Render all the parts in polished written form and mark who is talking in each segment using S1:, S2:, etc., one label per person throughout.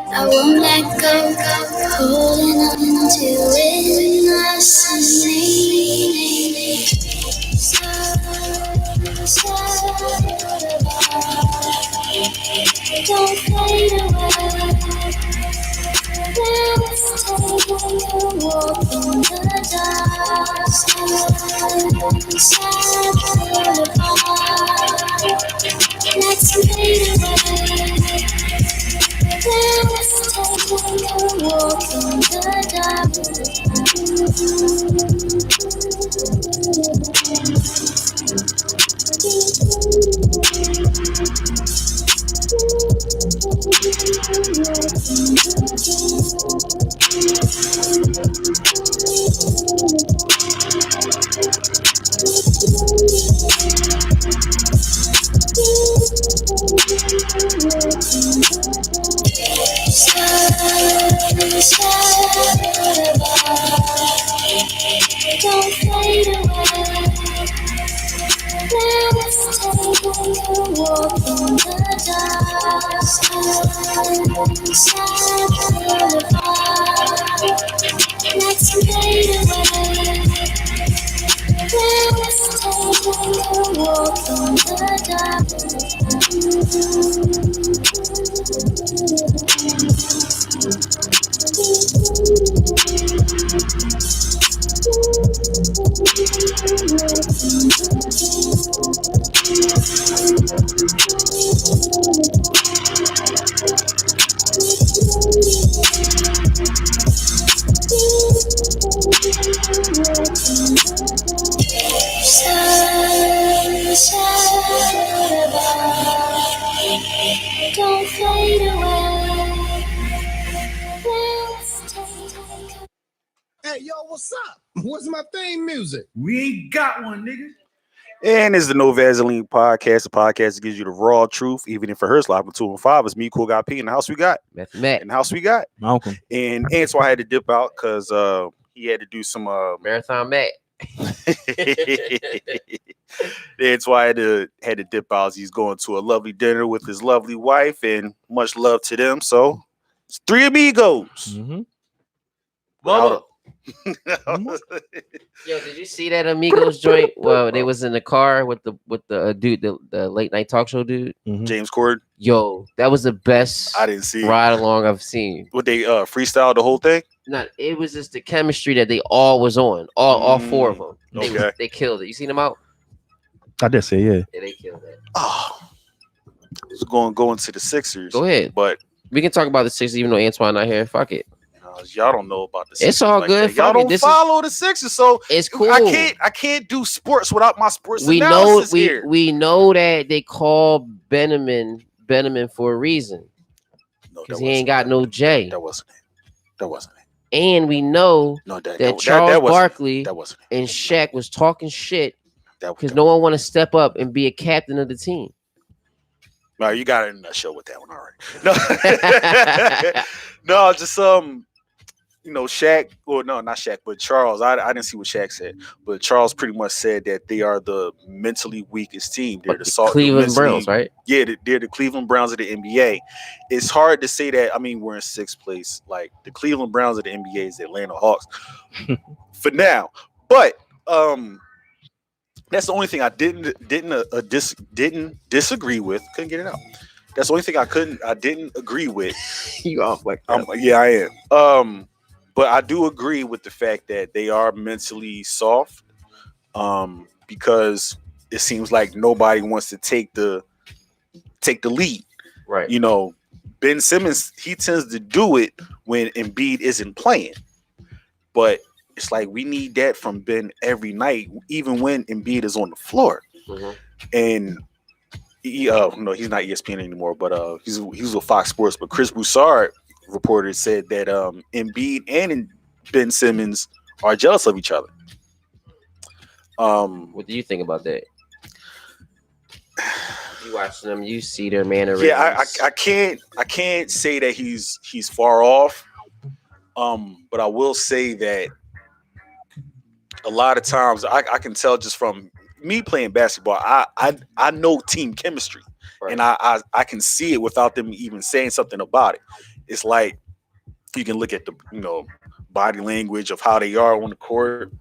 S1: I won't let go, holding on to it, listening. So don't fade away. Let's take a walk in the dark. Sunset Boulevard. Let's fade away. Let's take a walk in the don't fade away. Let's take a walk in the dark. Sunset Boulevard. Let's fade away. Let's take a walk in the don't fade away.
S2: Hey, yo, what's up? What's my theme music?
S3: We ain't got one, nigga.
S4: And it's the No Vaseline podcast. The podcast that gives you the raw truth, even if it hurts. Live with 2 and 5. It's me, Cool Guy P. In the house we got.
S5: Matt.
S4: In the house we got.
S5: Malcolm.
S4: And Antoine had to dip out because he had to do some
S5: Marathon Matt.
S4: Antoine had to dip out. He's going to a lovely dinner with his lovely wife, and much love to them. So it's 3 amigos.
S5: Mm-hmm.
S4: Mama.
S5: Yo, did you see that Amigos joint? Well, they was in the car with the dude, the late night talk show dude,
S4: James Corden.
S5: Yo, that was the best
S4: I didn't see
S5: ride along I've seen.
S4: Would they freestyle the whole thing?
S5: Not, it was just the chemistry that they all was on. All 4 of them.
S4: Okay.
S5: They killed it. You seen them out?
S6: I did say, yeah.
S5: Yeah, they killed it.
S4: Oh, it's going into the Sixers.
S5: Go ahead,
S4: but
S5: we can talk about the Sixers even though Antoine not here. Fuck it.
S4: Y'all don't know about the Sixers.
S5: It's all
S4: like
S5: good.
S4: Y'all don't follow the Sixers, so
S5: it's cool.
S4: I can't do sports without my sports
S5: we
S4: analysis
S5: know
S4: here.
S5: we know that they call Benjamin for a reason. Because he ain't got no J.
S4: That wasn't it.
S5: And we know that Charles Barkley and Shaq was talking shit because no one want to step up and be a captain of the team.
S4: No, you got it in a show with that one already. No, just Shaq, or no, not Shaq, but Charles. I didn't see what Shaq said, but Charles pretty much said that they are the mentally weakest team. They're the
S5: Cleveland Browns, right?
S4: Yeah, they're the Cleveland Browns of the NBA. It's hard to say that. I mean, we're in 6th place. Like the Cleveland Browns of the NBA is the Atlanta Hawks for now. But that's the only thing I didn't disagree with. Couldn't get it out. That's the only thing I didn't agree with.
S5: You off like
S4: yeah, I am. But I do agree with the fact that they are mentally soft. Because it seems like nobody wants to take the lead.
S5: Right.
S4: You know, Ben Simmons, he tends to do it when Embiid isn't playing. But it's like we need that from Ben every night, even when Embiid is on the floor.
S5: Mm-hmm.
S4: And no, he's not ESPN anymore, but he was with Fox Sports. But Chris Broussard reporter said that Embiid and Ben Simmons are jealous of each other.
S5: What do you think about that? You watch them, you see their mannerisms.
S4: Yeah, I can't say that he's far off. But I will say that a lot of times I can tell just from me playing basketball, I know team chemistry, right. And I can see it without them even saying something about it. it's like you can look at the body language of how they are on the court.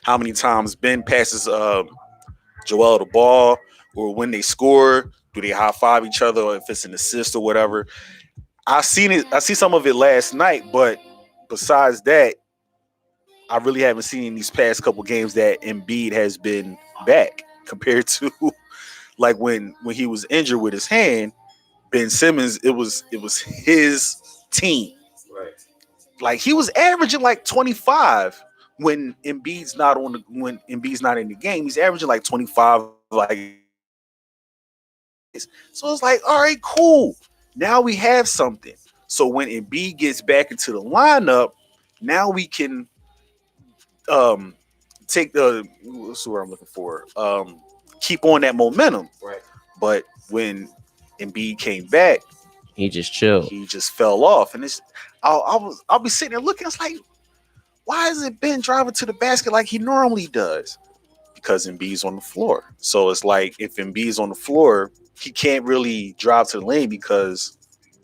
S4: How many times Ben passes Joel the ball, or when they score, do they high five each other, or if it's an assist or whatever. I see some of it last night, but besides that, I really haven't seen in these past couple games that Embiid has been back compared to like when he was injured with his hand. Ben Simmons, it was his team.
S5: Right.
S4: Like he was averaging like 25 when Embiid's not in the game. He's averaging like 25 like. So it's like, all right, cool. Now we have something. So when Embiid gets back into the lineup, now we can take what's the word I'm looking for? Keep on that momentum.
S5: Right.
S4: But when Embiid came back,
S5: he just chilled.
S4: He just fell off. And I'll be sitting there looking, it's like, why isn't Ben driving to the basket like he normally does? Because Embiid's on the floor. So it's like if Embiid's on the floor, he can't really drive to the lane because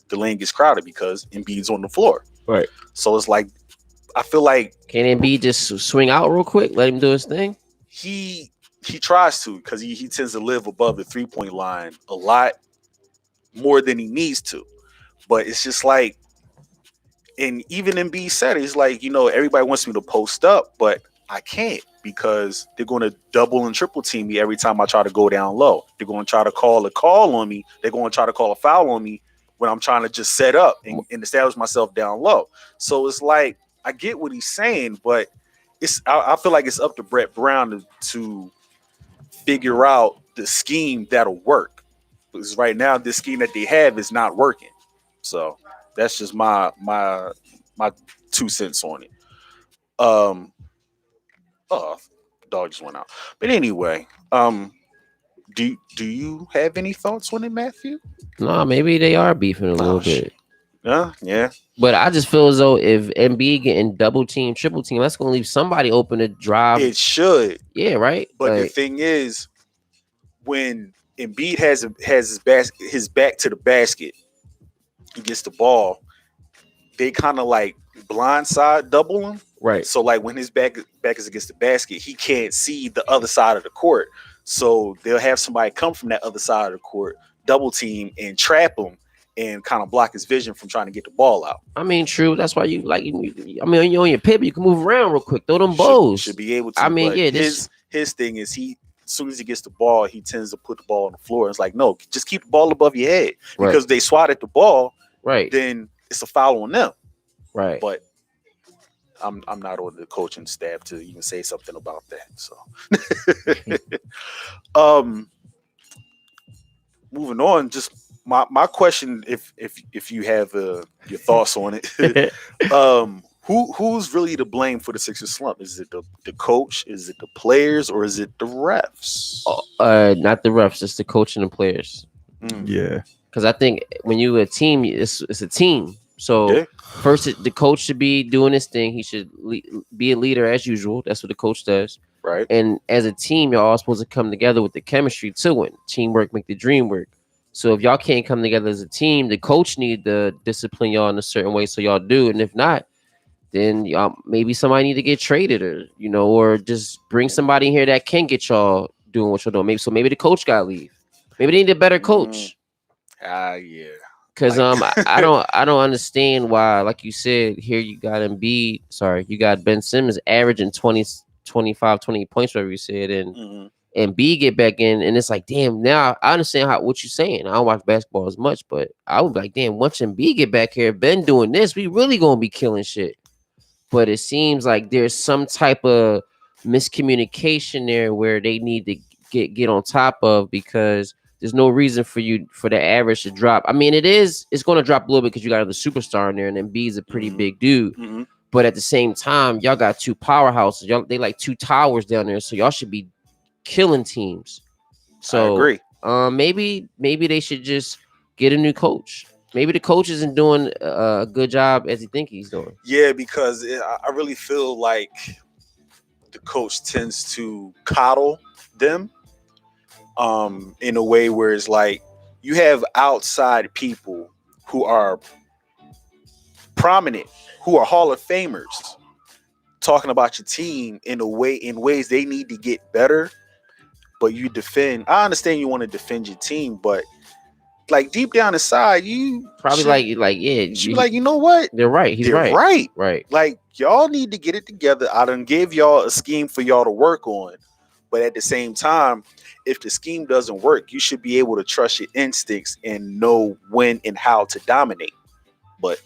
S4: the lane gets crowded because Embiid's on the floor.
S5: Right.
S4: So it's like, I feel like,
S5: can Embiid just swing out real quick, let him do his thing?
S4: He tries to, because he tends to live above the 3-point line a lot more than he needs to. But it's just like, and even Embiid said it, it's like, everybody wants me to post up, but I can't because they're going to double and triple team me every time I try to go down low. They're going to try to call a call on me. They're going to try to call a foul on me when I'm trying to just set up and establish myself down low. So it's like, I get what he's saying, but I feel like it's up to Brett Brown to figure out the scheme that'll work. Because right now, this scheme that they have is not working. So that's just my 2 cents on it. Dog just went out. But anyway, do you have any thoughts on it, Matthew?
S5: No, maybe they are beefing a little bit.
S4: Yeah.
S5: But I just feel as though if Embiid getting double team, triple team, that's going to leave somebody open to drive.
S4: It should.
S5: Yeah, right.
S4: But the thing is, when Embiid has his back to the basket, he gets the ball, they kind of like blindside double him.
S5: Right.
S4: So like when his back is against the basket, he can't see the other side of the court. So they'll have somebody come from that other side of the court, double team and trap him and kind of block his vision from trying to get the ball out.
S5: I mean, true. That's why you like. You're on your pivot, you can move around real quick. Throw them bows.
S4: Should be able to.
S5: I mean, yeah.
S4: His thing is as soon as he gets the ball, he tends to put the ball on the floor. It's like, no, just keep the ball above your head because they swat at the ball.
S5: Right.
S4: Then it's a foul on them.
S5: Right.
S4: But I'm not on the coaching staff to even say something about that. So, moving on. Just my question, if you have your thoughts on it, who's really to blame for the Sixers slump? Is it the coach? Is it the players? Or is it the refs?
S5: Not the refs. It's the coach and the players.
S6: Yeah.
S5: Because I think when you a team, it's a team. So first, the coach should be doing his thing. He should be a leader as usual. That's what the coach does.
S4: Right.
S5: And as a team, y'all all supposed to come together with the chemistry to win. Teamwork make the dream work. So if y'all can't come together as a team, the coach need to discipline y'all in a certain way so y'all do. And if not, then y'all maybe somebody need to get traded or just bring somebody in here that can get y'all doing what you're doing. Maybe the coach got to leave. Maybe they need a better coach.
S4: Yeah.
S5: Because I don't understand why, like you said, here you got Embiid. Sorry, you got Ben Simmons averaging 20 points, whatever you said, and Embiid get back in, and it's like, damn. Now I understand what you're saying. I don't watch basketball as much, but I would be like, damn. Once Embiid get back here, Ben doing this, we really gonna be killing shit. But it seems like there's some type of miscommunication there where they need to get on top of, because there's no reason for the average to drop. I mean, it's going to drop a little bit because you got the superstar in there, and Embiid's a pretty big dude.
S4: Mm-hmm.
S5: But at the same time, y'all got two powerhouses. They like two towers down there, so y'all should be killing teams. So
S4: I agree.
S5: Maybe they should just get a new coach. Maybe the coach isn't doing a good job as he think he's doing.
S4: Yeah, because I really feel like the coach tends to coddle them. In a way where it's like you have outside people who are prominent, who are Hall of Famers, talking about your team in ways they need to get better, but you defend. I understand you want to defend your team, but like deep down inside, you
S5: probably
S4: should,
S5: like
S4: you know what?
S5: they're right. He's
S4: They're
S5: right.
S4: Like y'all need to get it together. I done gave y'all a scheme for y'all to work on, but at the same time, if the scheme doesn't work, you should be able to trust your instincts and know when and how to dominate. But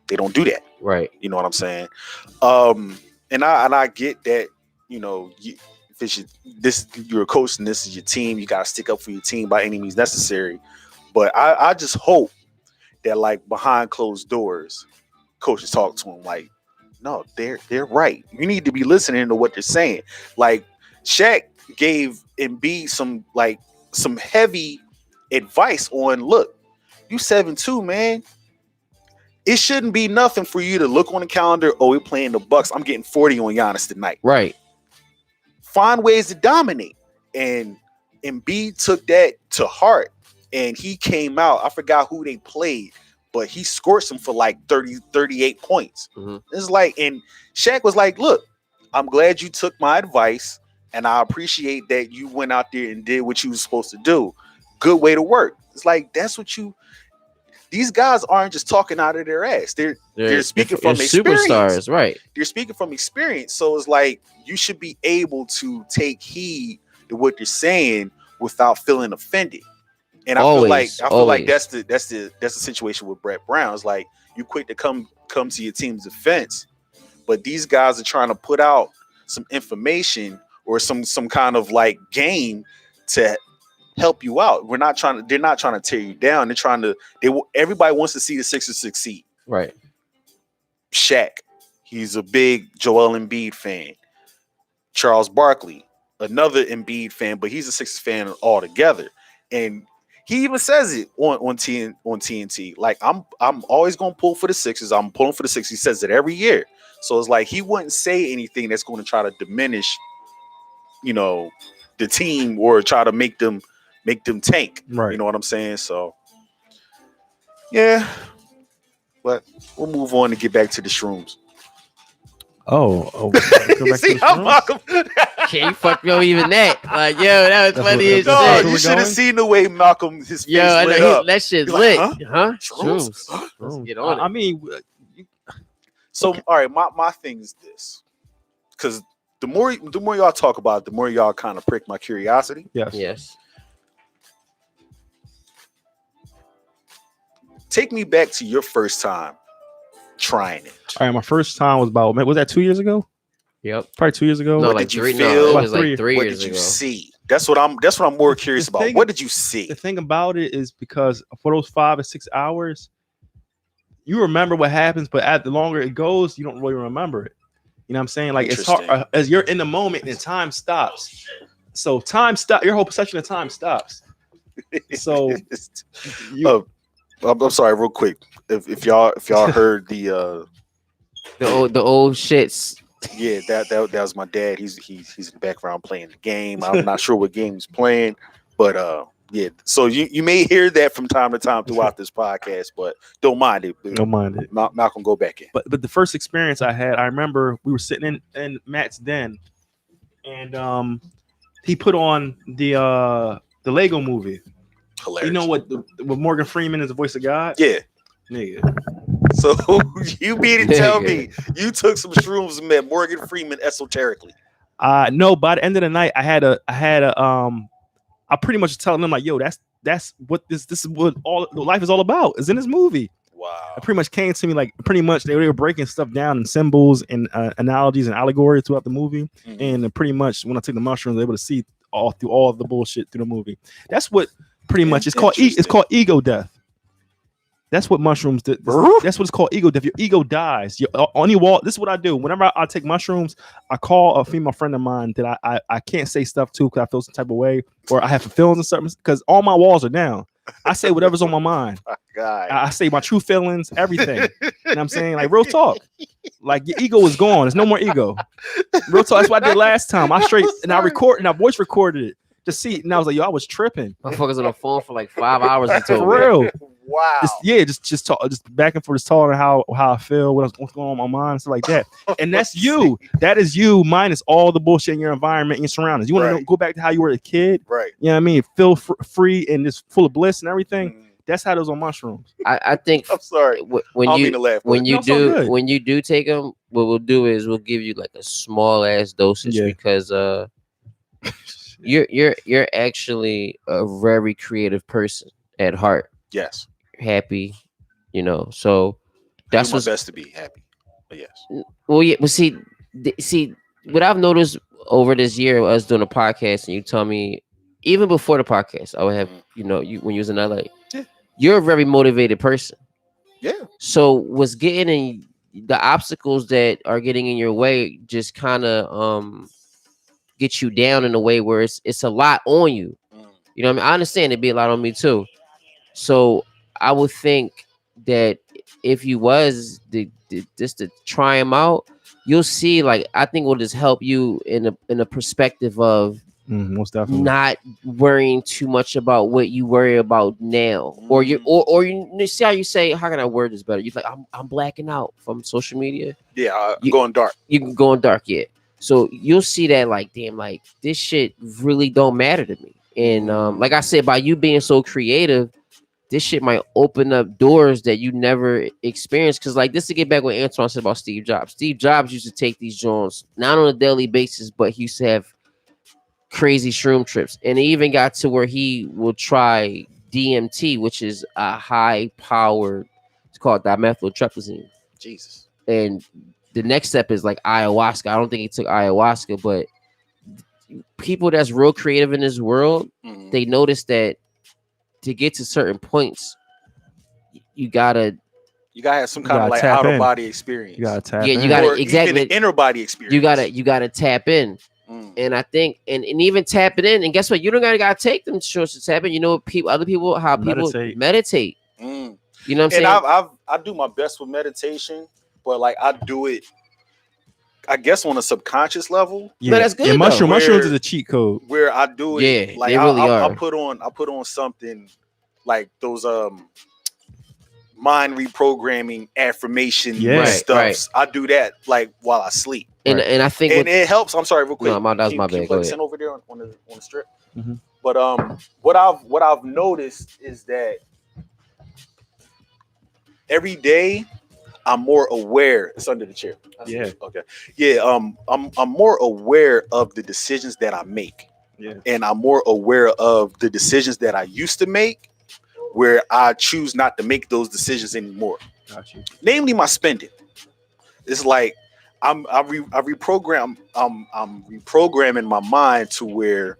S4: they don't do that.
S5: Right.
S4: You know what I'm saying? And I get that, you know, you're a coach and this is your team. You got to stick up for your team by any means necessary. But I just hope that, like, behind closed doors, coaches talk to them like, no, they're right. You need to be listening to what they're saying. Like, Shaq gave Embiid some heavy advice on, look, you 7-2, man. It shouldn't be nothing for you to look on the calendar. Oh, we're playing the Bucks. I'm getting 40 on Giannis tonight.
S5: Right.
S4: Find ways to dominate. And Embiid took that to heart. And he came out. I forgot who they played, but he scorched them for like 38 points.
S5: Mm-hmm.
S4: It's like, and Shaq was like, look, I'm glad you took my advice. And I appreciate that you went out there and did what you were supposed to do. Good way to work. It's like, that's what these guys aren't just talking out of their ass. They're speaking from experience.
S5: Superstars, right?
S4: They're speaking from experience. So it's like, you should be able to take heed to what they're saying without feeling offended. And I feel like that's the situation with Brett Brown. It's like, you quick to come to your team's defense, but these guys are trying to put out some information or some kind of like game to help you out. They're not trying to tear you down. Everybody wants to see the Sixers succeed.
S5: Right.
S4: Shaq, he's a big Joel Embiid fan. Charles Barkley, another Embiid fan, but he's a Sixers fan altogether. And he even says it on TNT. Like, I'm always gonna pull for the Sixers. I'm pulling for the Sixers. He says it every year. So it's like, he wouldn't say anything that's going to try to diminish, you know, the team or try to make them tank.
S6: Right.
S4: You know what I'm saying? So yeah. But we'll move on to get back to the Shrooms.
S6: Go back to
S4: See
S6: the
S4: how
S6: Shrooms?
S4: Malcolm
S5: Can't fuck me even that. Like, yo, that was funny as
S4: No,
S5: shit.
S4: you should have seen the way Malcolm his face
S5: Yo, I
S4: lit
S5: know
S4: up.
S5: that shit
S4: You're
S5: lit.
S4: like,
S5: Huh?
S4: Shrooms?
S5: Shrooms. Let's get on it.
S6: I mean,
S4: So all right, my thing is this. Because the more y'all talk about it, the more y'all kind of prick my curiosity.
S6: yes.
S5: Yes.
S4: Take me back to your first time trying it.
S6: All right, my first time was was that 2 years ago?
S5: Yep.
S6: Probably 2 years ago.
S5: No,
S4: What
S5: like
S4: did you
S5: three.
S4: feel?
S5: No, it
S6: About
S5: was like 3
S4: What
S5: years
S4: did you
S5: ago.
S4: see? That's what I'm more curious
S6: The
S4: about.
S6: thing-
S4: What did you see?
S6: The thing about it is because for those 5 or 6 hours, you remember what happens, but the longer it goes, you don't really remember it. You know what I'm saying? Like, it's hard
S4: Interesting.
S6: as you're in the moment and time stops. So time stop. Your whole perception of time stops. So
S4: I'm sorry, real quick. If y'all heard the
S5: old shits.
S4: yeah, that was my dad. He's in the background playing the game. I'm not sure what game he's playing, but yeah. So you may hear that from time to time throughout this podcast, but don't mind it.
S6: don't mind it.
S4: Malcolm, go back in.
S6: But the first experience I had, I remember we were sitting in Matt's den, and he put on the Lego movie.
S4: Hilarious.
S6: You know what Morgan Freeman is the voice of God?
S4: Yeah.
S6: Nigga.
S4: So you mean to tell me you took some shrooms and met Morgan Freeman esoterically?
S6: No, by the end of the night, I pretty much telling them like, yo, that's what this is what all life is all about. Is in this movie.
S4: Wow.
S6: It pretty much came to me like pretty much they were breaking stuff down in symbols and analogies and allegories throughout the movie.
S4: Mhm.
S6: And pretty much when I took the mushrooms, I was able to see all through all of the bullshit through the movie. That's what pretty much it's called. It's called ego death. That's what mushrooms do. That's what it's called, ego death. Your ego dies. On your wall. This is what I do. Whenever I take mushrooms, I call a female friend of mine that I can't say stuff to because I feel some type of way or I have feelings and something because all my walls are down. I say whatever's on my mind. I say my true feelings, everything. You know what I'm saying? Like real talk. Like your ego is gone. There's no more ego. Real talk. That's what I did last time. I voice recorded it to see it. And I was like, yo, I was tripping.
S5: Motherfuckers on the phone for like 5 hours.
S6: For real.
S4: Wow.
S6: Just talk, just back and forth, just talking how I feel, what's going on in my mind, stuff like that. And that's you. That is you minus all the bullshit in your environment and your surroundings. You want to go back to how you were a kid,
S4: right?
S6: You know what I mean? Feel free and just full of bliss and everything. That's how those on mushrooms.
S5: I think.
S4: I'm sorry.
S5: When you do take them, what we'll do is we'll give you like a small ass dosage because you're actually a very creative person at heart.
S4: Yes.
S5: Happy, you know. So that's
S4: what's best to be happy. But yes.
S5: Well, yeah. But see, what I've noticed over this year, us doing a podcast, and you tell me even before the podcast, I would have when you was in LA. Yeah. You're a very motivated person.
S4: Yeah.
S5: So what's getting in the obstacles that are getting in your way just kind of get you down in a way where it's a lot on you. You know what I mean? I understand it'd be a lot on me too. So I would think that if you was just to try them out, you'll see. Like I think will just help you in a perspective of
S6: most definitely
S5: not worrying too much about what you worry about now, or you see how you say, how can I word this better? You like I'm blacking out from social media.
S4: Yeah, going dark.
S5: You can go in dark, yeah. So you'll see that like, damn, like this shit really don't matter to me. And like I said, by you being so creative, this shit might open up doors that you never experienced. Cause like this to get back what Antoine said about Steve Jobs. Steve Jobs used to take these joints not on a daily basis, but he used to have crazy shroom trips. And it even got to where he will try DMT, which is a high powered, it's called dimethyltryptamine.
S4: Jesus.
S5: And the next step is like ayahuasca. I don't think he took ayahuasca, but people that's real creative in this world, they notice that to get to certain points, you gotta
S4: have some kind of like out of body experience.
S6: You gotta tap
S5: in.
S6: You
S5: gotta exactly
S4: even inner body experience.
S5: You gotta tap in. And I think and even tap it in. And guess what? You don't gotta take them shorts to tap in. You know, other people meditate. You know what I'm saying?
S4: I do my best with meditation, but like I do it, I guess, on a subconscious level.
S6: Yeah,
S5: but that's good.
S6: Yeah, mushrooms is a cheat code.
S4: Where I do it,
S5: yeah,
S4: like
S5: they really are.
S4: I put on something like those mind reprogramming affirmation stuff. Right. I do that like while I sleep.
S5: And I think
S4: it helps. I'm sorry, real quick.
S5: No, that was my bad. Go ahead.
S4: Over there on the strip. Mm-hmm. But what I've noticed is that every day I'm more aware. It's under the chair.
S6: Yeah.
S4: Okay. Yeah. I'm more aware of the decisions that I make.
S6: Yeah.
S4: And I'm more aware of the decisions that I used to make, where I choose not to make those decisions anymore.
S6: Got you.
S4: Namely, my spending. It's like I'm reprogramming my mind to where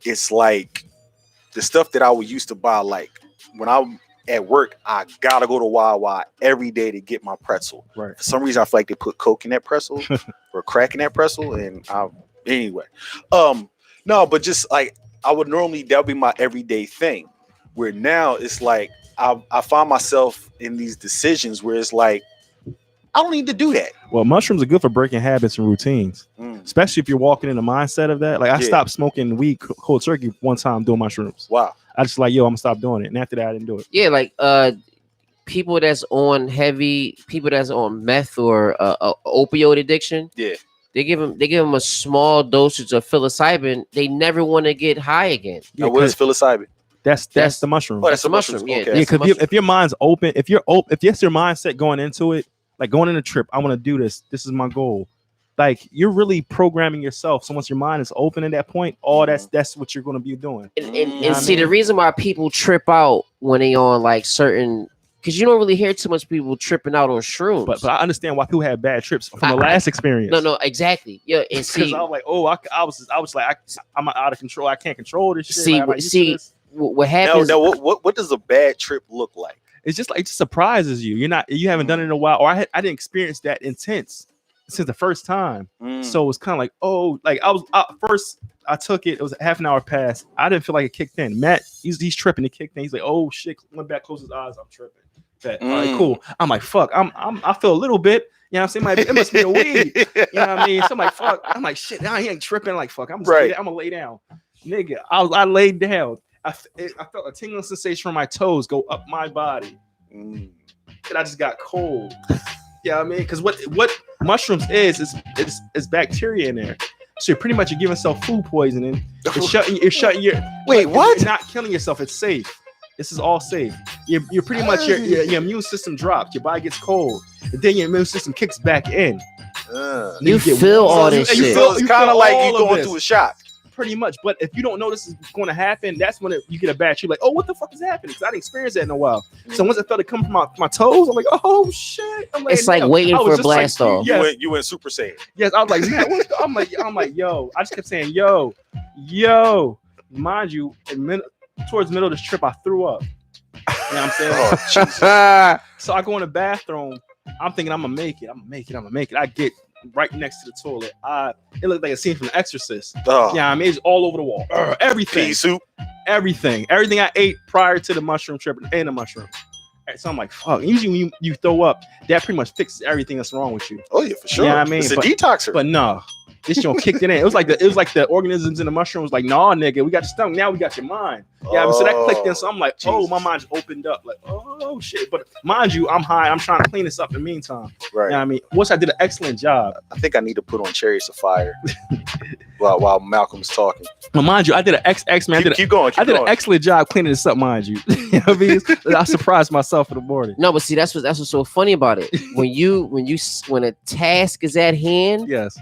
S4: it's like the stuff that I would used to buy. Like when I'm at work, I gotta go to Wawa every day to get my pretzel.
S6: Right.
S4: For some reason, I feel like they put coke in that pretzel or crack in that pretzel, and anyway. No, but just like that would be my everyday thing. Where now it's like I find myself in these decisions where it's like I don't need to do that.
S6: Well, mushrooms are good for breaking habits and routines, especially if you're walking in the mindset of that. Like I stopped smoking weed cold turkey one time doing mushrooms.
S4: Wow.
S6: I just like, I'm gonna stop doing it. And after that, I didn't do it.
S5: Yeah, like people that's on meth or opioid addiction.
S4: Yeah.
S5: They give them a small dosage of psilocybin. They never want to get high again.
S6: Yeah,
S4: now, what is psilocybin?
S6: That's the mushroom.
S4: Oh, that's the mushroom.
S5: Yeah,
S4: okay.
S6: Because if your mind's open, if that's your mindset going into it, like going on a trip, I want to do this. This is my goal. Like you're really programming yourself. So once your mind is open at that point, that's what you're going to be doing.
S5: And see, the reason why people trip out when they on like certain, because you don't really hear too much people tripping out on shrooms.
S6: But I understand why people have bad trips from the last experience.
S5: No, exactly. Yeah, and see,
S6: I was like, I was like, I'm out of control. I can't control this shit.
S5: See, what happens?
S4: Now, what does a bad trip look like?
S6: It's just like it just surprises you. You haven't done it in a while, or I didn't experience that intense since the first time. So it's kind of like, I took it. It was a half an hour past. I didn't feel like it kicked in. Matt, he's tripping. It kicked in. He's like, oh shit. Went back, closed his eyes. I'm tripping. All right, cool. I'm like, fuck. I feel a little bit. You know what I'm saying? It must be a weed. You know what I mean? So I'm like, fuck. I'm like, shit. Now he ain't tripping. Like, fuck. I'm gonna lay down, nigga. I laid down. I felt a tingling sensation from my toes go up my body, and I just got cold. Yeah, I mean, because what mushrooms is bacteria in there. So pretty much you're giving yourself food poisoning. You're shutting your.
S4: Wait, what?
S6: You're not killing yourself. It's safe. This is all safe. You're pretty much your immune system drops. Your body gets cold, and then your immune system kicks back in.
S5: You feel all this shit.
S4: So it's kind of like you going through a shock.
S6: Pretty much, but if you don't know this is going to happen, that's when you get a bad. You're like, oh, what the fuck is happening? Because I didn't experience that in a while. So once I felt it come from my toes, I'm like, oh shit!
S5: It's like waiting for a blast off.
S4: Yes. You went Super Saiyan.
S6: Yes, I was like, man, I'm like, yo. I just kept saying, yo. Mind you, towards the middle of this trip, I threw up. You know what I'm saying?
S4: Oh, Jesus.
S6: So I go in the bathroom. I'm thinking I'm gonna make it. I get right next to the toilet. It looked like a scene from The Exorcist.
S4: Oh.
S6: Yeah, I mean, it's all over the wall. Everything.
S4: Pea soup.
S6: Everything I ate prior to the mushroom trip and the mushroom. So I'm like, fuck. Usually when you throw up, that pretty much fixes everything that's wrong with you.
S4: Oh yeah, for sure.
S6: Yeah, I mean,
S4: it's a detoxer.
S6: But no, this joint kicked it in. It was like the organisms in the mushrooms. Like, nah, nigga, we got your stomach. Now we got your mind. Yeah, so that clicked in. So I'm like, Jesus. My mind just opened up. Like, oh shit. But mind you, I'm high. I'm trying to clean this up in the meantime.
S4: Right.
S6: You know what I mean, once I did an excellent job.
S4: I think I need to put on Chariots of Fire while Malcolm's talking.
S6: But mind you, I did an
S4: Keep going.
S6: I did an excellent job cleaning this up, mind you. You know what I mean? I surprised myself in the morning.
S5: No, but see, that's what's so funny about it. When a task is at hand,
S6: yes,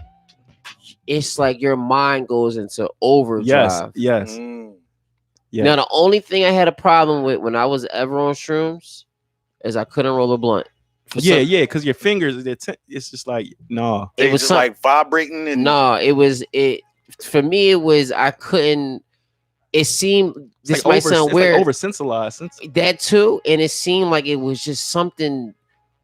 S5: it's like your mind goes into overdrive.
S6: Yes. Yeah.
S5: Now, the only thing I had a problem with when I was ever on shrooms is I couldn't roll a blunt.
S6: Because your fingers, it's just like, no.
S4: It was just like vibrating. And
S5: for me, it was, I couldn't, it seemed, this
S6: like
S5: might sound weird.
S6: Like over-sensibilized.
S5: That too. And it seemed like it was just something,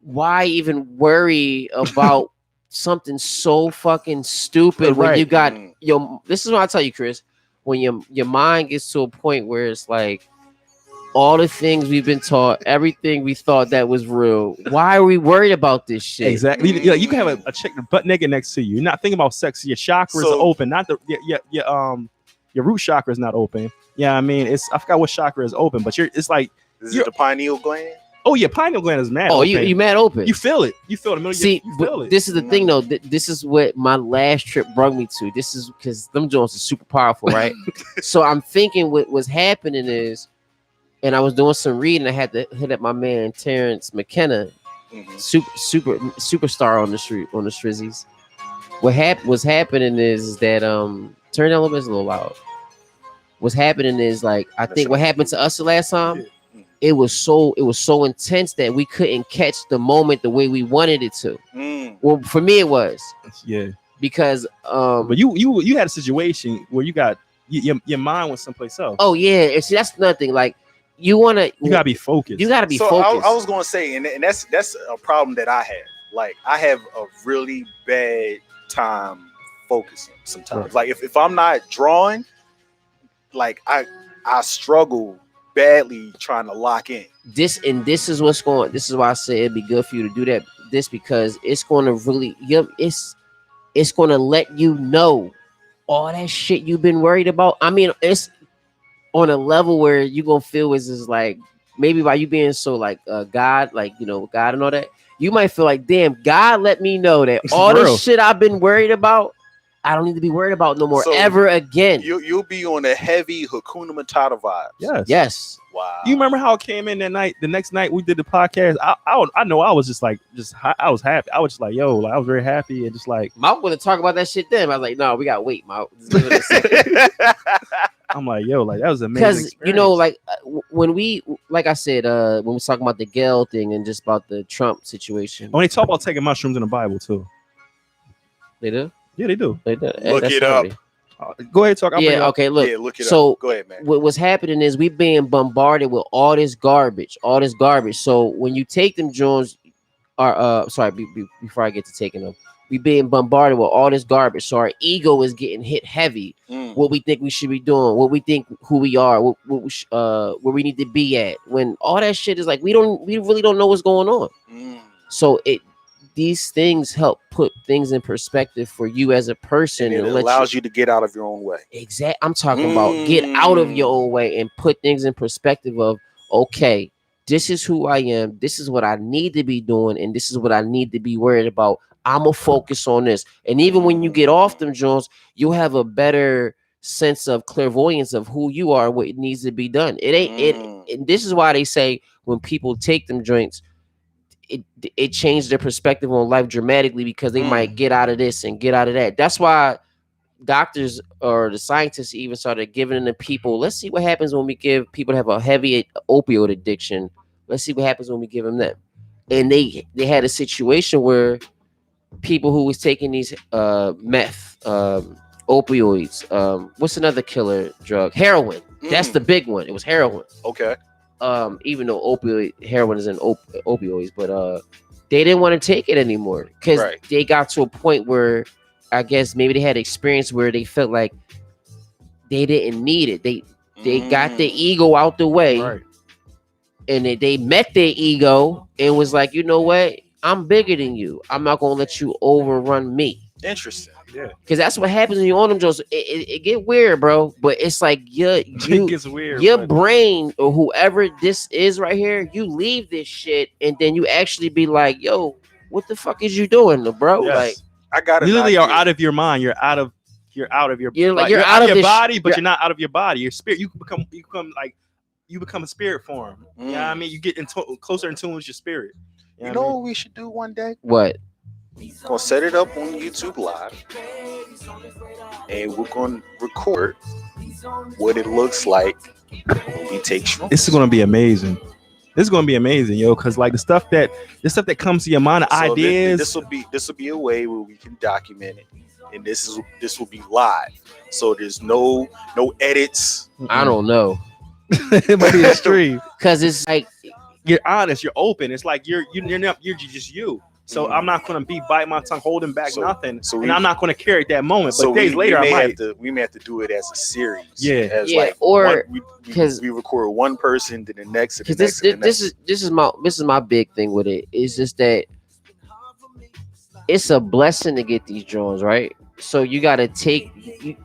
S5: why even worry about something so fucking stupid when you got, this is what I tell you, Chris, when your mind gets to a point where it's like, all the things we've been taught, everything we thought that was real. Why are we worried about this shit?
S6: Exactly. You can have a chick butt naked next to you. You're not thinking about sex. Your chakras are open. Not your root chakra is not open. Yeah, I mean, I forgot what chakra is open, but it's like,
S4: is it the pineal gland?
S6: Oh yeah, pineal gland is mad.
S5: Oh,
S6: open.
S5: you mad open.
S6: You feel it. You feel it.
S5: See,
S6: you feel it.
S5: This is the thing though. This is what my last trip brought me to. This is because them joints are super powerful, right? So I'm thinking what was happening is, and I was doing some reading. I had to hit up my man Terrence McKenna, superstar on the Strizzies. What's happening is that turn down a little bit, it's a little loud. What's happening is like I think what happened to us the last time. It was so intense that we couldn't catch the moment the way we wanted it to. Well, for me it was.
S6: Yeah.
S5: Because
S6: but you had a situation where you got your mind went someplace else.
S5: Oh yeah, and see that's nothing. Like you gotta be focused. You gotta be focused.
S4: I was gonna say, and that's a problem that I have. Like I have a really bad time focusing sometimes. Right. Like if I'm not drawing, like I struggle badly trying to lock in. This
S5: is what's going. This is why I say it'd be good for you to do that. This because it's going to really, it's going to let you know all that shit you've been worried about. I mean, it's on a level where you gonna feel is like maybe by you being so like God, like God and all that, you might feel like damn, God let me know that all this shit I've been worried about, I don't need to be worried about no more ever again.
S4: You'll be on a heavy Hakuna Matata vibe.
S5: Yes.
S4: Wow.
S6: You remember how it came in that night? The next night we did the podcast. I know I was I was happy. I was just like, yo, like I was very happy and just like.
S5: I want to talk about that shit then. I was like, no, we gotta wait, Mount.
S6: I'm like, yo, like that was amazing.
S5: Because like when we, like I said, when we was talking about the Gale thing and just about the Trump situation.
S6: When they talk about taking mushrooms in the Bible too.
S5: They do.
S6: Yeah, they do.
S5: Look
S4: it up.
S6: Go ahead, talk.
S5: Look it up.
S4: Look it
S5: up.
S4: Go ahead, man.
S5: What's happening is we being bombarded with all this garbage. So when you take them Jones, before I get to taking them, we being bombarded with all this garbage. So our ego is getting hit heavy. What we think we should be doing, what we think who we are, where we need to be at. When all that shit is like we really don't know what's going on. So these things help put things in perspective for you as a person,
S4: And it
S5: and let
S4: allows you to get out of your own way.
S5: I'm talking about get out of your own way and put things in perspective of, okay, this is who I am, this is what I need to be doing, and this is what I need to be worried about. I'm gonna focus on this. And even when you get off them joints, you'll have a better sense of clairvoyance of who you are, what needs to be done. It ain't it. And this is why they say when people take them joints, it changed their perspective on life dramatically, because they might get out of this and get out of that. That's why doctors or the scientists even started giving the people, let's see what happens when we give people that have a heavy opioid addiction. Let's see what happens when we give them that. And they had a situation where people who was taking these meth, opioids, what's another killer drug? Heroin. That's the big one. It was heroin.
S4: Okay.
S5: Even though heroin is in opioids, but they didn't want to take it anymore because they got to a point where I guess maybe they had experience where they felt like they didn't need it. They got their ego out the way, and they met their ego and was like, you know what? I'm bigger than you. I'm not gonna let you overrun me.
S4: Interesting. Yeah.
S5: Because that's what happens when you're on them Jones. It get weird, bro. But it's like it gets weird. Your brain or whoever this is right here, you leave this shit and then you actually be like, yo, what the fuck is you doing, bro?
S6: Yes.
S5: Like,
S4: I got it.
S6: You literally are out of your mind. You're out of your
S5: you're
S6: out of your body, but you're not out of your body. Your spirit, you become a spirit form. Yeah, you know what I mean, you get closer in tune with your spirit.
S4: You know what we should do one day?
S5: What?
S4: Gonna set it up on YouTube Live, and we're gonna record what it looks like when we take shrooms.
S6: This is gonna be amazing. This is gonna be amazing, yo, because like the stuff that comes to your mind, the ideas.
S4: This will be a way where we can document it, and this will be live. So there's no edits.
S5: I don't know.
S6: It might be a stream
S5: because it's like
S6: you're honest, you're open. It's like you're just you. So I'm not gonna be biting my tongue, holding back nothing, and I'm not gonna carry that moment. But days later,
S4: we may have to do it as a series.
S6: Yeah,
S4: like
S5: or
S4: because we record one person, then the next, and the
S5: next. Because this is my big thing with it. It's just that it's a blessing to get these joints, right? So you gotta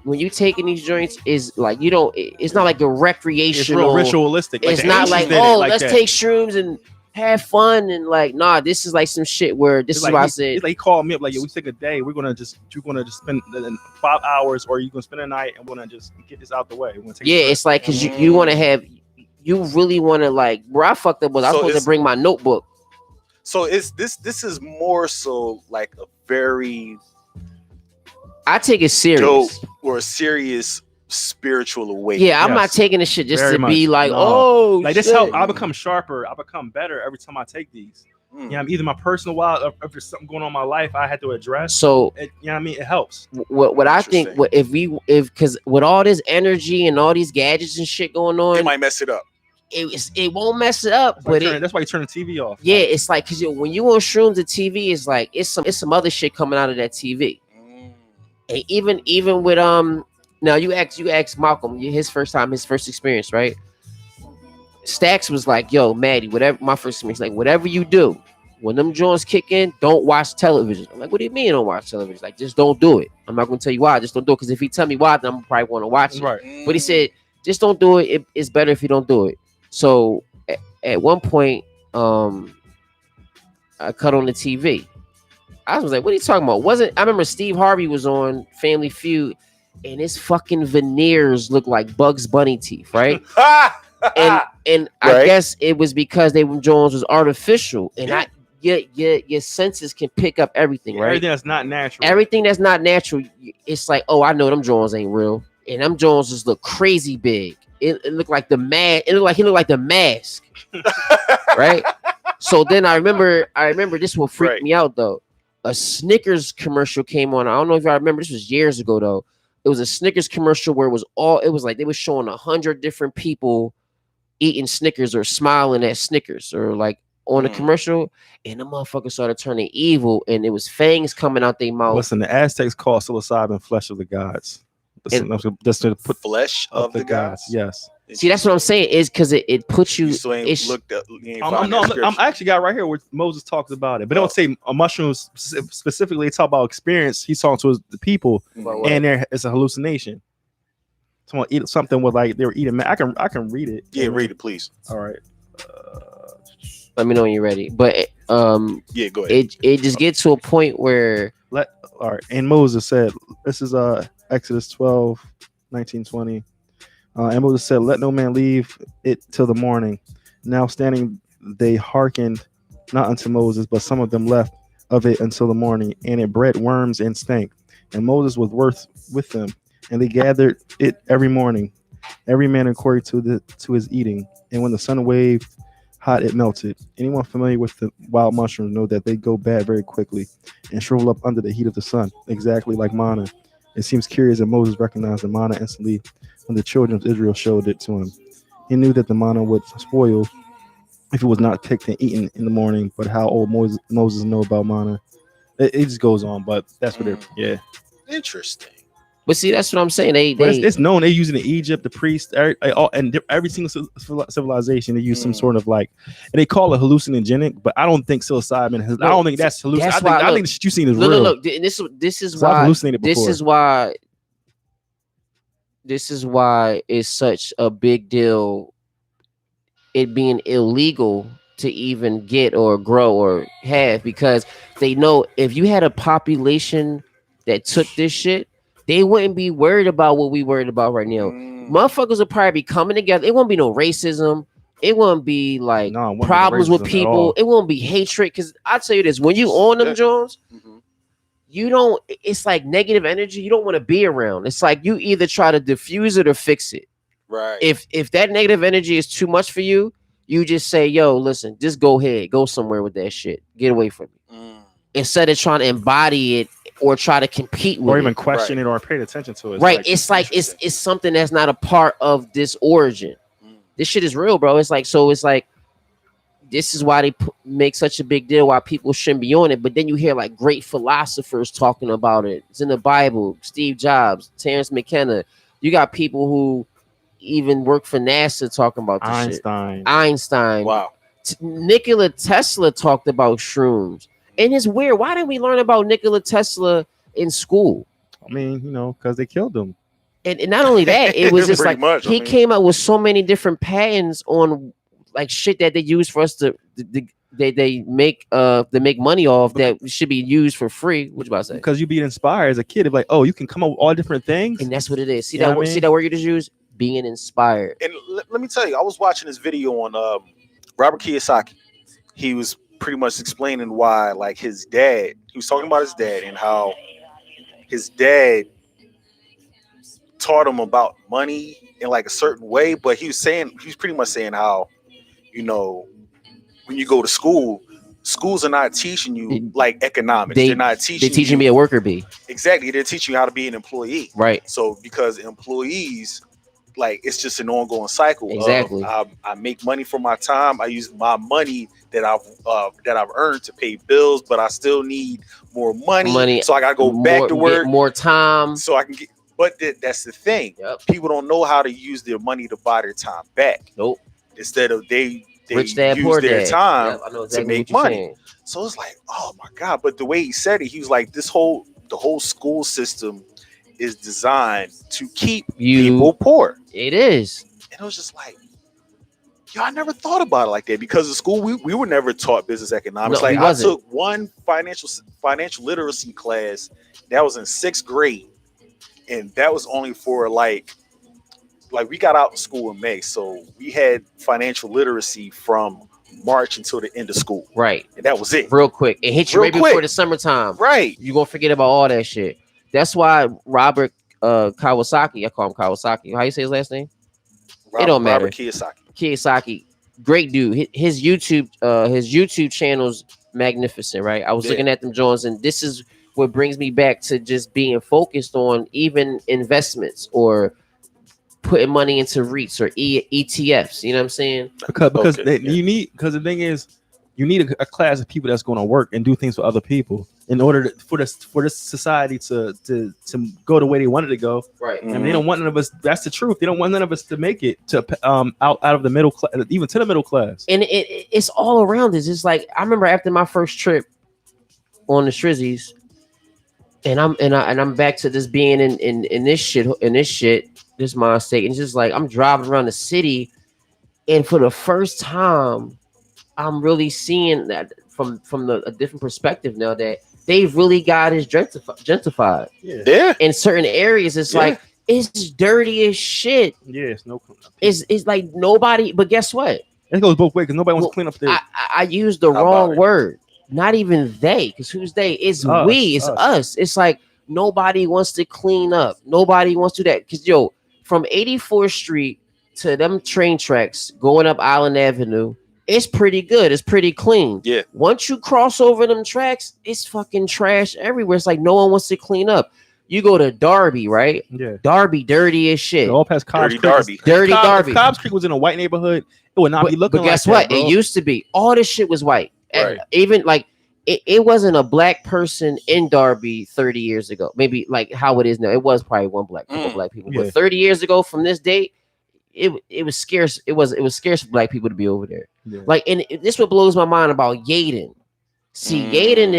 S5: when you taking these joints, is like you don't. It's not like a recreational,
S6: it's real ritualistic.
S5: It's not like let's take shrooms and have fun and like nah. This is like some shit where this is
S6: like
S5: why I said.
S6: It's like he called me up like, yo, we take a day. You're gonna just spend 5 hours, or you're gonna spend a night, and we're gonna just get this out the way.
S5: It's like because you want to have, you really want to like. Where I fucked up was I was supposed to bring my notebook.
S4: So this is more so like a very.
S5: I take it serious.
S4: Or a serious spiritual awakening.
S5: Yeah, I'm not taking this shit just to be like, oh,
S6: like this help. I become sharper. I become better every time I take these. Yeah, either my personal wild, or if there's something going on in my life I had to address. So you know what I mean, it helps.
S5: What I think, because with all this energy and all these gadgets and shit going on,
S4: it might mess it up.
S5: It won't mess it up,
S6: that's why you turn the TV off.
S5: Yeah, it's like because when you on shrooms, the TV is like it's some other shit coming out of that TV. And even with now you ask Malcolm his first experience, right? Stacks was like, yo, Maddie, whatever, my first experience, like whatever you do, when them joints kick in, don't watch television. I'm like, what do you mean don't watch television? Like, just don't do it. I'm not gonna tell you why, just don't do it. Because if he tell me why, then I'm probably wanna watch it.
S6: Right.
S5: But he said, just don't do it. It's better if you don't do it. So at one point, I cut on the TV. I was like, what are you talking about? I remember Steve Harvey was on Family Feud, and his fucking veneers looked like Bugs Bunny teeth, right? and I guess it was because Jones was artificial, and your senses can pick up everything, right?
S6: Everything that's not natural.
S5: Everything that's not natural, it's like, oh, I know them Jones ain't real, and them Jones just look crazy big. It looked like the mask. It looked like he looked like the mask, right? So then I remember this will freak me out though. A Snickers commercial came on. I don't know if y'all remember. This was years ago though. It was a Snickers commercial where it was like they were showing 100 different people eating Snickers or smiling at Snickers or like on the commercial, and the motherfuckers started turning evil, and it was fangs coming out their mouth.
S6: Listen, the Aztecs called psilocybin flesh of the gods. That's to put
S4: Flesh
S6: up
S4: of
S6: the
S4: the
S6: gods.
S4: gods.
S6: Yes.
S5: See, that's what I'm saying. Is because it puts you.
S4: You still ain't
S5: It's,
S4: looked up. You ain't
S6: I'm
S4: found that scripture.
S6: actually got right here where Moses talks about it, but don't say mushrooms specifically. Talk about experience. He's talking to the people, and there is a hallucination. Someone eat something with like they were eating. I can read it.
S4: Yeah, read it, please.
S6: All right.
S5: let me know when you're ready. But
S4: Yeah, go ahead.
S5: it just gets to a point where
S6: All right. And Moses said, this is Exodus 12, 19, 20. And Moses said, let no man leave it till the morning. Now standing, they hearkened not unto Moses, but some of them left of it until the morning, and it bred worms and stank. And Moses was with them, and they gathered it every morning, every man according to his eating. And when the sun waved hot, it melted. Anyone familiar with the wild mushrooms know that they go bad very quickly and shrivel up under the heat of the sun, exactly like manna. It seems curious that Moses recognized the manna instantly when the children of Israel showed it to him. He knew that the manna would spoil if it was not picked and eaten in the morning. But how old Moses know about manna? It just goes on, but that's what yeah.
S4: Interesting.
S5: But see, that's what I'm saying.
S6: It's known they use it in Egypt, the priests, and every single civilization they use some sort of like, and they call it hallucinogenic. But I don't think psilocybin. I don't think that's hallucinogenic. I think the shit you seen is real.
S5: Look. This is why. This is why it's such a big deal. It being illegal to even get or grow or have, because they know if you had a population that took this shit, they wouldn't be worried about what we worried about right now. Motherfuckers would probably be coming together. It won't be no racism. It won't be like problems with people. It won't be hatred. Because I'll tell you this, when you on them Jones, you don't, it's like negative energy you don't want to be around. It's like you either try to diffuse it or fix it.
S4: Right.
S5: If that negative energy is too much for you, you just say, yo, listen, just go ahead. Go somewhere with that shit. Get away from me. Instead of trying to embody it or try to compete with it.
S6: Or even question it or pay attention to it.
S5: Right. It's like it's something that's not a part of this origin. This shit is real, bro. It's like this is why they make such a big deal, why people shouldn't be on it. But then you hear like great philosophers talking about it. It's in the Bible. Steve Jobs, Terrence McKenna. You got people who even work for NASA talking about this Einstein.
S4: Wow.
S5: Nikola Tesla talked about shrooms. And it's weird. Why didn't we learn about Nikola Tesla in school?
S6: I mean, because they killed him.
S5: And not only that, it was just like he came out with so many different patents on like shit that they use for us to they make money off that should be used for free. What you about to say?
S6: Because you be inspired as a kid of like, oh, you can come up with all different things.
S5: And that's what it is. See that word you just used? Being inspired.
S4: And let me tell you, I was watching this video on Robert Kiyosaki. He was pretty much explaining why, like, he was talking about his dad and how his dad taught him about money in like a certain way, but he was pretty much saying how, when you go to schools are not teaching you like economics. They're not teaching.
S5: They're teaching you to be a worker bee.
S4: Exactly. They're teaching you how to be an employee.
S5: Right.
S4: So because employees, like, it's just an ongoing cycle.
S5: Exactly.
S4: I make money for my time. I use my money that I've earned to pay bills, but I still need more money. So I gotta go back to work,
S5: get more time,
S4: so I can get. But that's the thing.
S5: Yep.
S4: People don't know how to use their money to buy their time back.
S5: Nope.
S4: Instead of they
S5: Rich dad,
S4: use
S5: poor
S4: their
S5: dad.
S4: time
S5: exactly
S4: to make money. So it's like, oh my God. But the way he said it, he was like, the whole school system is designed to keep people poor.
S5: It is.
S4: And it was just like, yo, I never thought about it like that, because in school we were never taught business economics.
S5: No,
S4: I took one financial literacy class that was in 6th grade, and that was only for like we got out of school in May, so we had financial literacy from March until the end of school.
S5: Right.
S4: And that was it.
S5: Real quick. It hit you right before the summertime.
S4: Right.
S5: You're gonna forget about all that shit. That's why Robert Kawasaki, I call him Kawasaki. How you say his last name? It don't matter.
S4: Robert
S5: Kiyosaki, great dude. His YouTube channel's magnificent, right? I was looking at them Jones, and this is what brings me back to just being focused on even investments or putting money into REITs or ETFs. You know what I'm saying?
S6: Because the thing is, You need a class of people that's going to work and do things for other people in order for this society to go the way they wanted to go.
S5: Right.
S6: I mean, they don't want none of us. That's the truth. They don't want none of us to make it to out of the middle class, even to the middle class.
S5: And it's all around us. It's like I remember after my first trip on the Strizzies, and I'm back to this being in this shit, this mind state, and just like I'm driving around the city, and for the first time, I'm really seeing that from a different perspective now that they've really got us gentrified.
S4: Yeah.
S5: In certain areas, it's like it's dirty as shit.
S6: Yeah, it's no.
S5: It's like nobody. But guess what?
S6: It goes both ways because nobody wants to clean up there.
S5: I used the wrong word. Not even they, because who's they? It's we. It's us. It's like nobody wants to clean up. Nobody wants to do that. Because from 84th Street to them train tracks going up Island Avenue, it's pretty good. It's pretty clean.
S4: Yeah.
S5: Once you cross over them tracks, it's fucking trash everywhere. It's like no one wants to clean up. You go to Darby, right?
S6: Yeah.
S5: Darby, dirty as shit.
S6: All past Cobbs
S4: Dirty
S6: Creek.
S4: Darby.
S5: Dirty Darby.
S6: If Cobbs Creek was in a white neighborhood, it would not be looking.
S5: But guess
S6: like
S5: what?
S6: that, bro.
S5: It used to be. All this shit was white.
S4: Right.
S5: Even like it wasn't a black person in Darby 30 years ago. Maybe like how it is now. It was probably one black people.
S6: Yeah.
S5: But 30 years ago from this date, it was scarce. It was scarce for black people to be over there.
S6: Yeah.
S5: Like, and this what blows my mind about Yaden. See, Yaden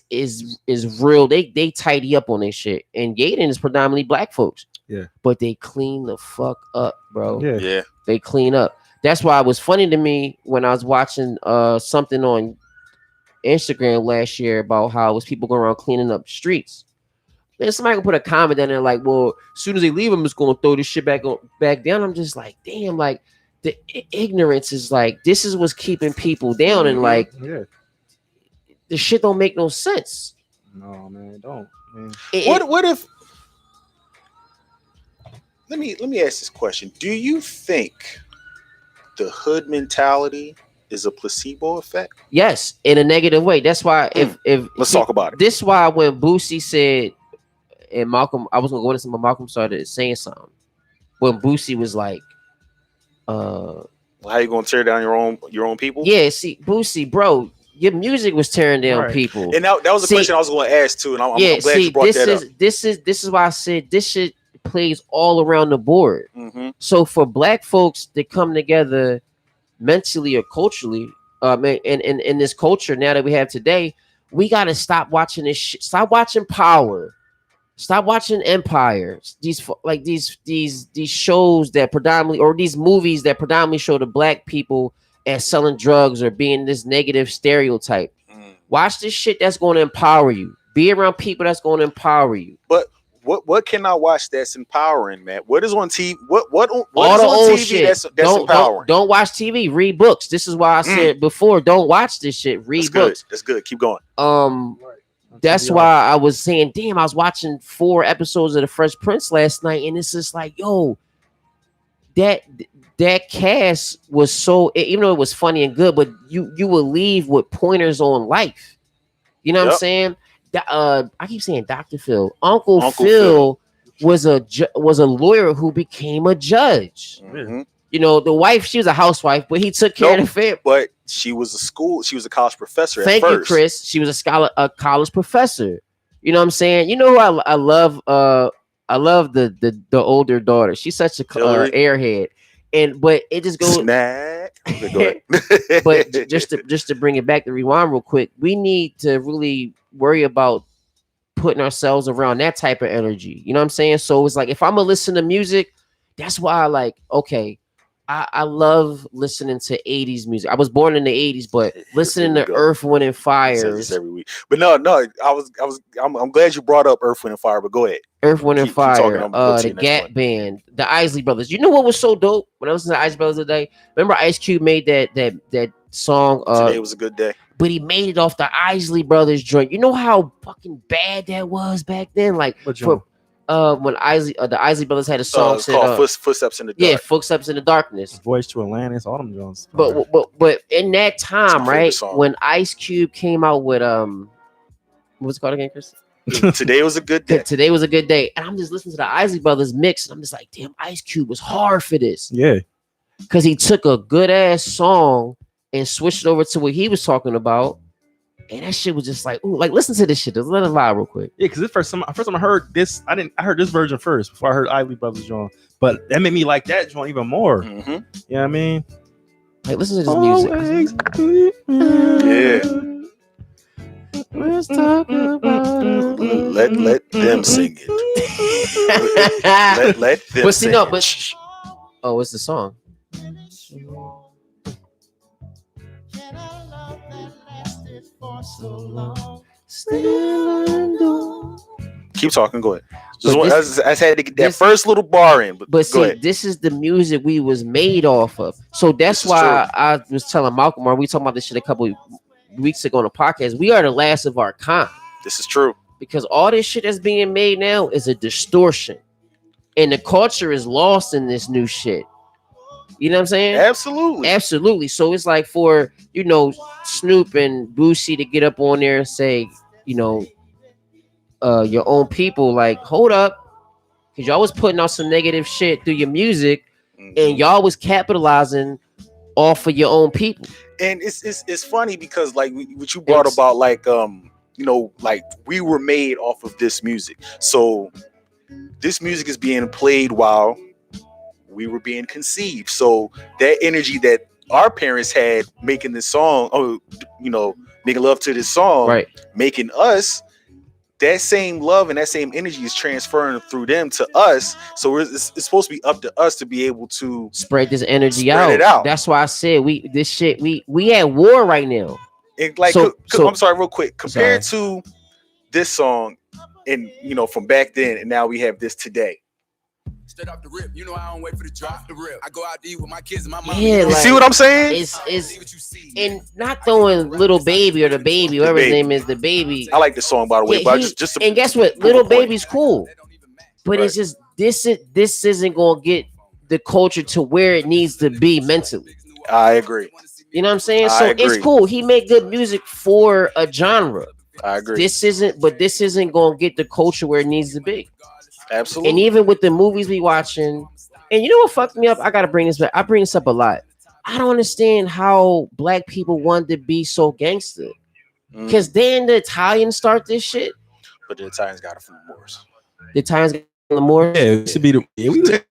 S5: is real. They tidy up on this shit, and Yaden is predominantly black folks.
S6: Yeah,
S5: but they clean the fuck up, bro.
S6: Yeah,
S5: they clean up. That's why it was funny to me when I was watching something on Instagram last year about how it was people going around cleaning up streets. And somebody can put a comment down there like, well, as soon as they leave, I'm just going to throw this shit back down. I'm just like, damn, like the ignorance is like, this is what's keeping people down. And like, the shit don't make no sense.
S6: No, man, don't. Man.
S4: What if, let me ask this question. Do you think the hood mentality is a placebo effect?
S5: Yes, in a negative way. That's why if
S4: let's talk about it.
S5: This is why when Boosie said, and Malcolm, I was gonna go into something, Malcolm started saying something. When Boosie was like,
S4: how you gonna tear down your own people?
S5: Yeah, see, Boosie, bro, your music was tearing down people.
S4: And that was a question I was gonna ask too. And I'm glad you brought that up.
S5: This is why I said this shit plays all around the board.
S4: Mm-hmm.
S5: So for black folks to come together mentally or culturally, in this culture now that we have today, we gotta stop watching this shit. Stop watching Power. Stop watching Empire. These shows that predominantly, or these movies that predominantly show the black people as selling drugs or being this negative stereotype. Watch this shit that's going to empower you. Be around people that's going to empower you.
S4: But what can I watch that's empowering, man? What is on TV? What is
S5: All
S4: on
S5: the old
S4: TV
S5: shit.
S4: that's empowering?
S5: Don't watch TV. Read books. This is why I said before, don't watch this shit. Read books.
S4: That's good. Keep going.
S5: That's why I was saying, damn, I was watching 4 episodes of The Fresh Prince last night, and it's just like, yo, that cast was so, even though it was funny and good, but you will leave with pointers on life. You know what I'm saying? I keep saying Dr. Phil. Uncle Phil was a lawyer who became a judge.
S4: Mm-hmm.
S5: You know, the wife, she was a housewife, but he took care of the family.
S4: But she was a college professor.
S5: Thank you, Chris. She was a college professor. You know what I'm saying? You know who I love? I love the older daughter. She's such a airhead. But it just goes.
S4: Snack.
S5: But just to bring it back to rewind real quick, we need to really worry about putting ourselves around that type of energy. You know what I'm saying? So it's like if I'm gonna listen to music, that's why I like. Okay, I love listening to 80s music. I was born in the 80s, but listening to Earth, Wind, and Fire
S4: every week. But no, I'm glad you brought up Earth, Wind, and Fire. But go ahead.
S5: Earth, Wind, and Fire, the Gap Band, the Isley Brothers. You know what was so dope when I listened to the Isley Brothers today? Remember Ice Cube made that song.
S4: Today was a good day.
S5: But he made it off the Isley Brothers joint. You know how fucking bad that was back then. Like when the Isley Brothers had a song
S4: called Footsteps in the Dark.
S5: Yeah, Footsteps in the Darkness.
S6: Voice to Atlantis, all them Jones.
S5: But in that time, right, when Ice Cube came out with what's it called again, Chris?
S4: Today was a good day.
S5: Today was a good day. And I'm just listening to the Isley Brothers mix, and I'm just like, damn, Ice Cube was hard for this.
S6: Yeah.
S5: Because he took a good ass song and switched over to what he was talking about. And that shit was just like, ooh, like listen to this shit. Just let it vibe real quick.
S6: Yeah, because the first time I heard this, I heard this version first before I heard Isley Brothers joint. But that made me like that joint even more.
S4: Mm-hmm.
S6: You know what I mean?
S5: Like listen to this music.
S4: Yeah.
S5: Let's talk about
S4: Let them sing it. let them
S5: But see,
S4: sing
S5: no,
S4: it.
S5: but oh, what's the song?
S4: Keep talking. Go ahead.
S5: But
S4: I had to get that first little bar in. But
S5: But
S4: go
S5: see,
S4: ahead.
S5: this is the music we was made off of. So that's
S4: This is
S5: why I was telling Malcolm, or we talking about this shit a couple weeks ago on the podcast. We are the last of our kind.
S4: This is true.
S5: Because all this shit that's being made now is a distortion. And the culture is lost in this new shit. You know what I'm saying?
S4: Absolutely.
S5: Absolutely. So it's like for, you know, Snoop and Boosie to get up on there and say, you know, your own people, like, hold up. Because y'all was putting out some negative shit through your music, and y'all was capitalizing off of your own people.
S4: And it's funny because like what you brought about, like you know, like we were made off of this music. So this music is being played while we were being conceived. So that energy that our parents had making this song, you know, making love to this song,
S5: right,
S4: making us, that same love and that same energy is transferring through them to us. So it's supposed to be up to us to be able to
S5: spread this energy
S4: spread it out.
S5: That's why I said we at war right now.
S4: And like,
S5: so
S4: I'm sorry, real quick, compared to this song, and you know, from back then, and now we have this today.
S2: Straight off the rip, you know I don't wait for the drop. The rip, I go out to eat with my kids and my mom.
S5: Yeah,
S4: you
S5: like,
S4: see what I'm saying?
S5: It's and not throwing Little Baby or the Baby, whoever his name is, the Baby.
S4: I like this song, by the way, but just
S5: and guess what? Little Baby's cool, but it's just this isn't gonna get the culture to where it needs to be mentally.
S4: I agree.
S5: You know what I'm saying? So it's cool. He made good music for a genre.
S4: I agree.
S5: This isn't gonna get the culture where it needs to be.
S4: Absolutely.
S5: And even with the movies we watching, and you know what fucked me up? I gotta bring this back. I bring this up a lot. I don't understand how black people want to be so gangster. Because then the Italians start this shit.
S4: But the Italians got it from the Moors.
S5: The Italians got it from the Moors.
S6: Yeah, it should be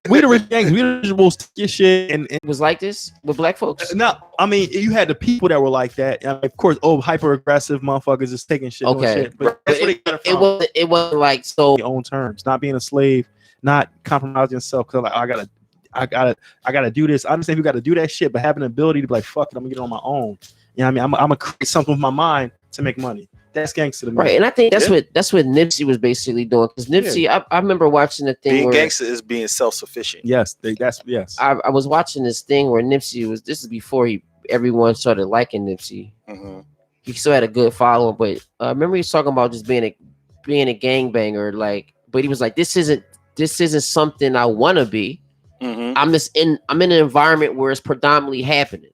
S6: we the rich gangs. We the supposed to get shit, and
S5: it was like this with black folks.
S6: No, I mean you had the people that were like that. Of course, hyper aggressive motherfuckers is taking shit.
S5: Okay,
S6: shit. But that's where they got it from.
S5: It wasn't like so
S6: your own terms, not being a slave, not compromising yourself. Because like I gotta do this. I understand you got to do that shit, but having the ability to be like, fuck it, I'm gonna get it on my own. You know what I mean? I'm gonna create something with my mind to make money. That's gangster to me.
S5: Right, and I think that's what Nipsey was basically doing. Because Nipsey, I remember watching the thing
S4: being
S5: where
S4: gangster is being self-sufficient.
S6: Yes, yes.
S5: I was watching this thing where Nipsey was. This is before everyone started liking Nipsey.
S4: Mm-hmm.
S5: He still had a good following, but I remember he was talking about just being a gangbanger. Like, but he was like, this isn't something I want to be.
S4: Mm-hmm.
S5: I'm in an environment where it's predominantly happening.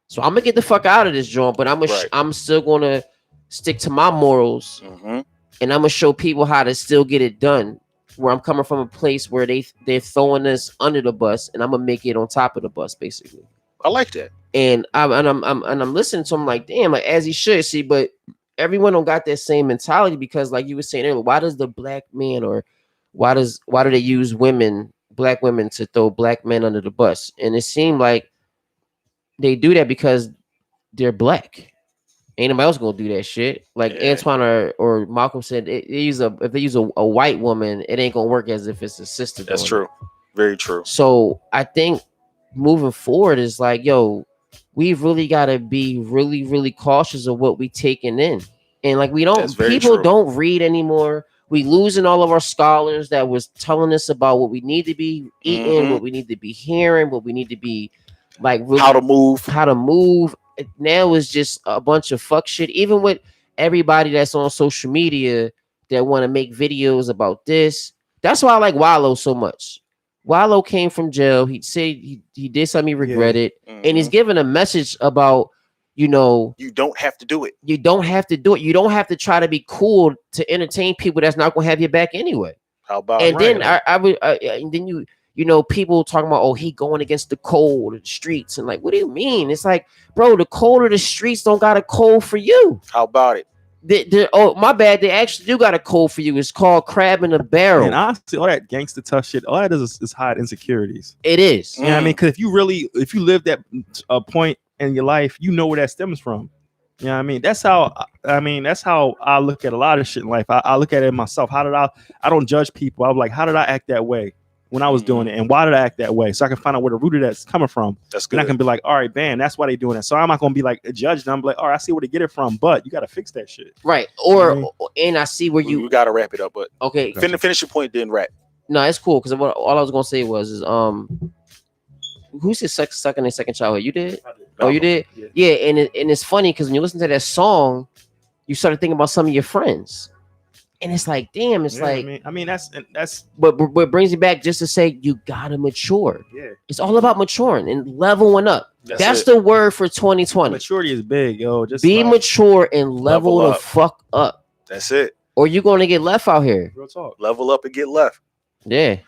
S5: So I'm gonna get the fuck out of this joint, but I'm still gonna stick to my morals, and I'm gonna show people how to still get it done. Where I'm coming from a place where they're throwing us under the bus, and I'm gonna make it on top of the bus, basically.
S4: I like that.
S5: And I'm listening to him like, damn, like as he should see, but everyone don't got that same mentality because, like you were saying earlier, why does the black man or why do they use black women to throw black men under the bus? And it seemed like they do that because they're black. Ain't nobody else gonna do that shit. Like Antoine or Malcolm said, if they use a white woman, it ain't gonna work as if it's a sister.
S4: That's true. Very true.
S5: So I think moving forward is like, yo, we've really got to be really, really cautious of what we taking in. And like people don't read anymore. We losing all of our scholars that was telling us about what we need to be eating, what we need to be hearing, what we need to be like really, how to move. Now it's just a bunch of fuck shit. Even with everybody that's on social media that want to make videos about this. That's why I like Wallow so much. Wallow came from jail. He said he did something he regretted, and he's giving a message about, you know, you don't have to do it. You don't have to do it. You don't have to try to be cool to entertain people that's not going to have your back anyway.
S4: How about?
S5: And then and then you you know, people talking about, oh, he going against the cold of the streets. And like, what do you mean? It's like, bro, the cold of the streets don't got a code for you.
S4: How about it?
S5: Oh, my bad. They actually do got a code for you. It's called crab in a barrel.
S6: And honestly, all that gangster tough shit, all that is hide insecurities.
S5: It is.
S6: You know what I mean? Because if you live that point in your life, you know where that stems from. You know what I mean? That's how I look at a lot of shit in life. I look at it myself. I don't judge people. I'm like, how did I act that way when I was doing it? And why did I act that way? So I can find out where the root of that's coming from.
S4: That's good.
S6: And I can be like, all right, man, that's why they doing that. So I'm not going to be like a judge. And I'm like, all right, I see where they get it from, but you got to fix that shit.
S5: Right. Or, and I see where
S4: you got to wrap it up, but
S5: okay.
S4: Finish your point, then wrap.
S5: No, it's cool. Because all I was going to say was, who said suck in their second childhood? You did? Oh, you did? Yeah, and it's funny because when you listen to that song, you started thinking about some of your friends. And it's like, damn, it's like
S6: I mean that's
S5: but it brings you back just to say you gotta mature.
S6: Yeah.
S5: It's all about maturing and leveling up. That's the word for 2020.
S6: Maturity is big, yo. Just
S5: be mature and level the fuck up.
S4: That's it.
S5: Or you're gonna get left out here.
S6: Real talk.
S4: Level up and get left.
S5: Yeah.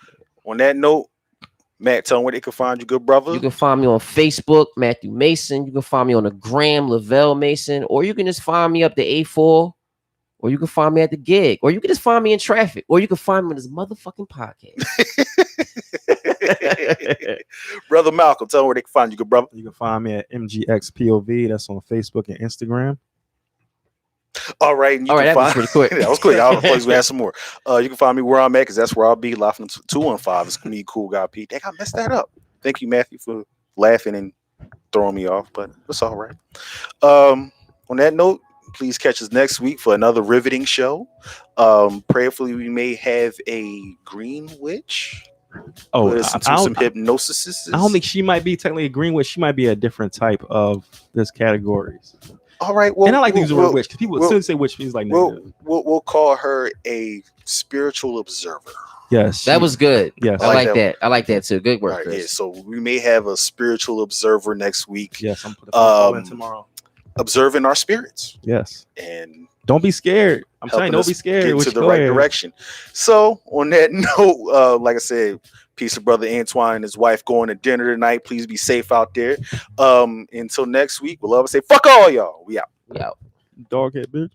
S4: On that note, Matt, tell them where they can find you, good brother.
S5: You can find me on Facebook, Matthew Mason. You can find me on the gram, Lavelle Mason. Or you can just find me up the A4. Or you can find me at the gig. Or you can just find me in traffic. Or you can find me on this motherfucking podcast.
S4: Brother Malcolm, tell them where they can find you, good brother.
S6: You can find me at MGXPOV. That's on Facebook and Instagram.
S4: All right. And
S5: that was pretty quick.
S4: That was quick. I was going to ask some more. You can find me where I'm at because that's where I'll be. Live from 215. It's me, Cool Guy Pete. Dang, I messed that up. Thank you, Matthew, for laughing and throwing me off, but it's all right. On that note, please catch us next week for another riveting show. Prayerfully, we may have a green witch.
S6: Oh,
S4: some hypnosis.
S6: I don't think she might be technically a green witch. She might be a different type of this categories.
S4: All right. Well,
S6: and I like these word witch because people as soon as they say witch means like
S4: we'll call her a spiritual observer.
S6: Yes,
S5: that was good.
S6: Yes,
S5: I like that. I like that too. Good work.
S4: Right, yeah, so we may have a spiritual observer next week.
S6: Yes, I'm putting the in tomorrow.
S4: Observing our spirits.
S6: Yes,
S4: and
S6: don't be scared. I'm telling you, don't be scared.
S4: Get to the right direction. So on that note, like I said, peace of brother Antoine and his wife going to dinner tonight. Please be safe out there. Until next week, we'll love to say fuck all y'all. We out.
S5: We out.
S6: Doghead bitch.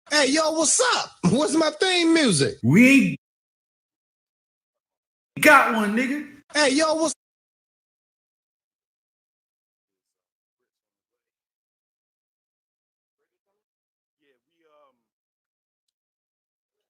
S2: Hey, yo, what's up? What's my theme music?
S3: We ain't got one, nigga.
S2: Hey, yo, what's